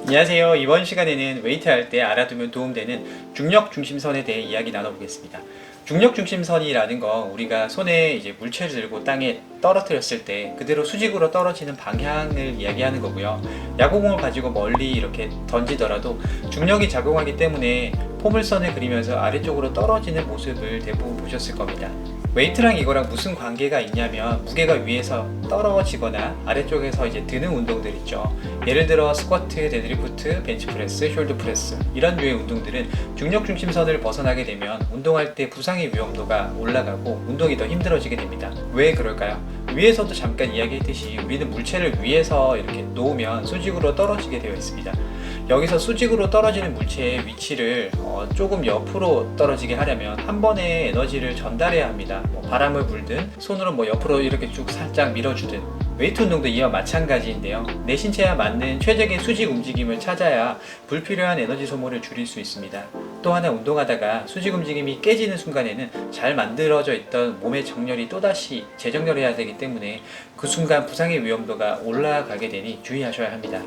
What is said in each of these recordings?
안녕하세요. 이번 시간에는 웨이트 할 때 알아두면 도움되는 중력 중심선에 대해 이야기 나눠보겠습니다. 중력 중심선이라는 건 우리가 손에 이제 물체를 들고 땅에 떨어뜨렸을 때 그대로 수직으로 떨어지는 방향을 이야기하는 거고요. 야구공을 가지고 멀리 이렇게 던지더라도 중력이 작용하기 때문에 포물선을 그리면서 아래쪽으로 떨어지는 모습을 대부분 보셨을 겁니다. 웨이트랑 이거랑 무슨 관계가 있냐면 무게가 위에서 떨어지거나 아래쪽에서 이제 드는 운동들 있죠. 예를 들어 스쿼트, 데드리프트, 벤치프레스, 숄더프레스 이런 류의 운동들은 중력 중심선을 벗어나게 되면 운동할 때 부상의 위험도가 올라가고 운동이 더 힘들어지게 됩니다. 왜 그럴까요? 위에서도 잠깐 이야기했듯이 우리는 물체를 위에서 이렇게 놓으면 수직으로 떨어지게 되어 있습니다. 여기서 수직으로 떨어지는 물체의 위치를 조금 옆으로 떨어지게 하려면 한 번에 에너지를 전달해야 합니다. 바람을 불든 손으로 옆으로 이렇게 쭉 살짝 밀어주든 웨이트 운동도 이와 마찬가지인데요. 내 신체에 맞는 최적의 수직 움직임을 찾아야 불필요한 에너지 소모를 줄일 수 있습니다. 또 하나 운동하다가 수직 움직임이 깨지는 순간에는 잘 만들어져 있던 몸의 정렬이 또다시 재정렬해야 되기 때문에 그 순간 부상의 위험도가 올라가게 되니 주의하셔야 합니다.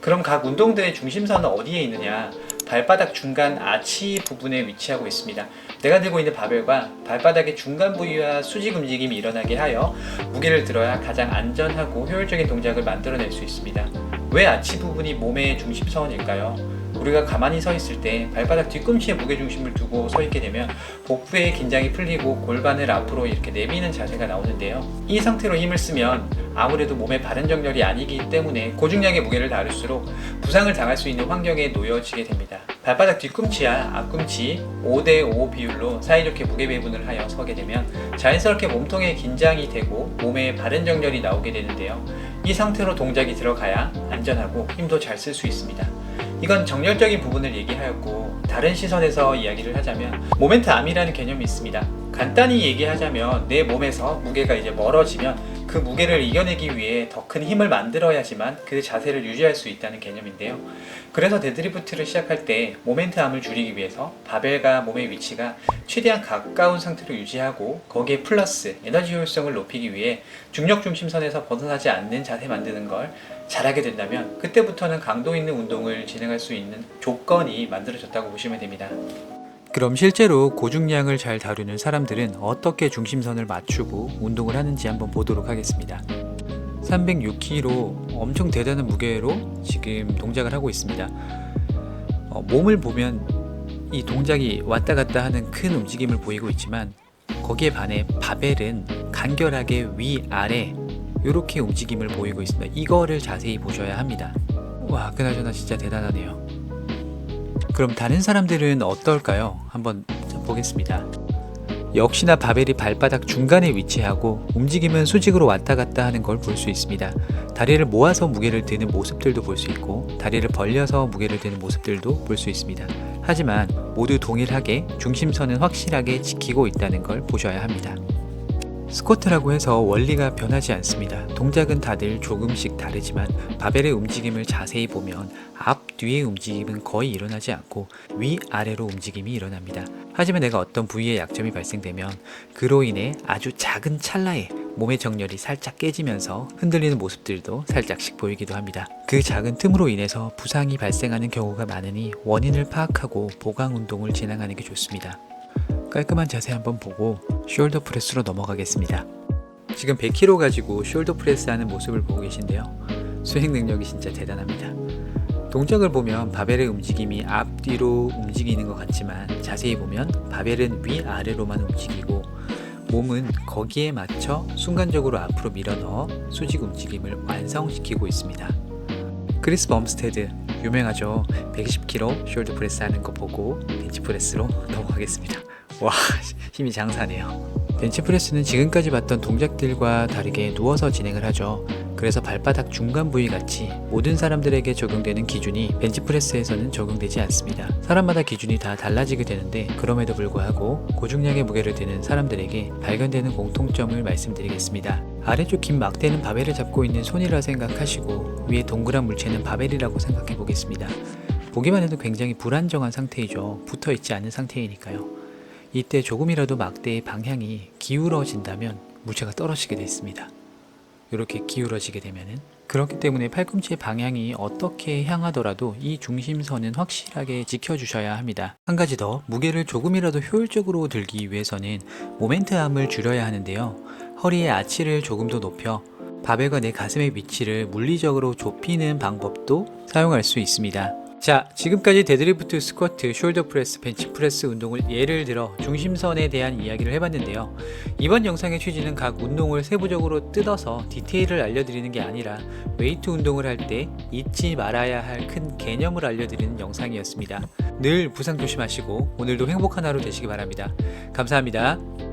그럼 각 운동들의 중심선은 어디에 있느냐? 발바닥 중간 아치 부분에 위치하고 있습니다. 내가 들고 있는 바벨과 발바닥의 중간 부위와 수직 움직임이 일어나게 하여 무게를 들어야 가장 안전하고 효율적인 동작을 만들어낼 수 있습니다. 왜 아치 부분이 몸의 중심선일까요? 우리가 가만히 서 있을 때 발바닥 뒤꿈치에 무게중심을 두고 서 있게 되면 복부의 긴장이 풀리고 골반을 앞으로 이렇게 내미는 자세가 나오는데요. 이 상태로 힘을 쓰면 아무래도 몸의 바른 정렬이 아니기 때문에 고중량의 무게를 다룰수록 부상을 당할 수 있는 환경에 놓여지게 됩니다. 발바닥 뒤꿈치와 앞꿈치 5대5 비율로 사이좋게 무게 배분을 하여 서게 되면 자연스럽게 몸통에 긴장이 되고 몸의 바른 정렬이 나오게 되는데요. 이 상태로 동작이 들어가야 안전하고 힘도 잘 쓸 수 있습니다. 이건 정렬적인 부분을 얘기하였고 다른 시선에서 이야기를 하자면 모멘트 암이라는 개념이 있습니다. 간단히 얘기하자면 내 몸에서 무게가 이제 멀어지면 그 무게를 이겨내기 위해 더 큰 힘을 만들어야지만 그 자세를 유지할 수 있다는 개념인데요. 그래서 데드리프트를 시작할 때 모멘트 암을 줄이기 위해서 바벨과 몸의 위치가 최대한 가까운 상태로 유지하고 거기에 플러스 에너지 효율성을 높이기 위해 중력 중심선에서 벗어나지 않는 자세 만드는 걸 잘하게 된다면 그때부터는 강도 있는 운동을 진행할 수 있는 조건이 만들어졌다고 보시면 됩니다. 그럼 실제로 고중량을 잘 다루는 사람들은 어떻게 중심선을 맞추고 운동을 하는지 한번 보도록 하겠습니다. 306kg 엄청 대단한 무게로 지금 동작을 하고 있습니다. 몸을 보면 이 동작이 왔다 갔다 하는 큰 움직임을 보이고 있지만 거기에 반해 바벨은 간결하게 위아래 이렇게 움직임을 보이고 있습니다. 이거를 자세히 보셔야 합니다. 와, 그나저나 진짜 대단하네요. 그럼 다른 사람들은 어떨까요? 한번 보겠습니다. 역시나 바벨이 발바닥 중간에 위치하고 움직임은 수직으로 왔다 갔다 하는 걸 볼 수 있습니다. 다리를 모아서 무게를 드는 모습들도 볼 수 있고 다리를 벌려서 무게를 드는 모습들도 볼 수 있습니다. 하지만 모두 동일하게 중심선은 확실하게 지키고 있다는 걸 보셔야 합니다. 스쿼트라고 해서 원리가 변하지 않습니다. 동작은 다들 조금씩 다르지만 바벨의 움직임을 자세히 보면 앞, 뒤의 움직임은 거의 일어나지 않고 위아래로 움직임이 일어납니다. 하지만 내가 어떤 부위에 약점이 발생되면 그로 인해 아주 작은 찰나에 몸의 정렬이 살짝 깨지면서 흔들리는 모습들도 살짝씩 보이기도 합니다. 그 작은 틈으로 인해서 부상이 발생하는 경우가 많으니 원인을 파악하고 보강 운동을 진행하는 게 좋습니다. 깔끔한 자세 한번 보고 숄더 프레스로 넘어가겠습니다. 지금 100kg 가지고 숄더 프레스 하는 모습을 보고 계신데요. 수행 능력이 진짜 대단합니다. 동작을 보면 바벨의 움직임이 앞뒤로 움직이는 것 같지만 자세히 보면 바벨은 위아래로만 움직이고 몸은 거기에 맞춰 순간적으로 앞으로 밀어넣어 수직 움직임을 완성시키고 있습니다. 크리스 범스테드 유명하죠. 120kg 숄더 프레스 하는 거 보고 벤치프레스로 넘어가겠습니다. 와, 힘이 장사네요. 벤치프레스는 지금까지 봤던 동작들과 다르게 누워서 진행을 하죠. 그래서 발바닥 중간 부위 같이 모든 사람들에게 적용되는 기준이 벤치프레스에서는 적용되지 않습니다. 사람마다 기준이 다 달라지게 되는데 그럼에도 불구하고 고중량의 무게를 드는 사람들에게 발견되는 공통점을 말씀드리겠습니다. 아래쪽 긴 막대는 바벨을 잡고 있는 손이라 생각하시고 위에 동그란 물체는 바벨이라고 생각해 보겠습니다. 보기만 해도 굉장히 불안정한 상태이죠. 붙어 있지 않은 상태이니까요. 이때 조금이라도 막대의 방향이 기울어진다면 물체가 떨어지게 되어 있습니다. 이렇게 기울어지게 되면은. 그렇기 때문에 팔꿈치의 방향이 어떻게 향하더라도 이 중심선은 확실하게 지켜주셔야 합니다. 한 가지 더, 무게를 조금이라도 효율적으로 들기 위해서는 모멘트암을 줄여야 하는데요. 허리의 아치를 조금 더 높여 바벨과 내 가슴의 위치를 물리적으로 좁히는 방법도 사용할 수 있습니다. 자, 지금까지 데드리프트, 스쿼트, 숄더 프레스, 벤치 프레스 운동을 예를 들어 중심선에 대한 이야기를 해봤는데요. 이번 영상의 취지는 각 운동을 세부적으로 뜯어서 디테일을 알려드리는 게 아니라 웨이트 운동을 할 때 잊지 말아야 할 큰 개념을 알려드리는 영상이었습니다. 늘 부상 조심하시고 오늘도 행복한 하루 되시기 바랍니다. 감사합니다.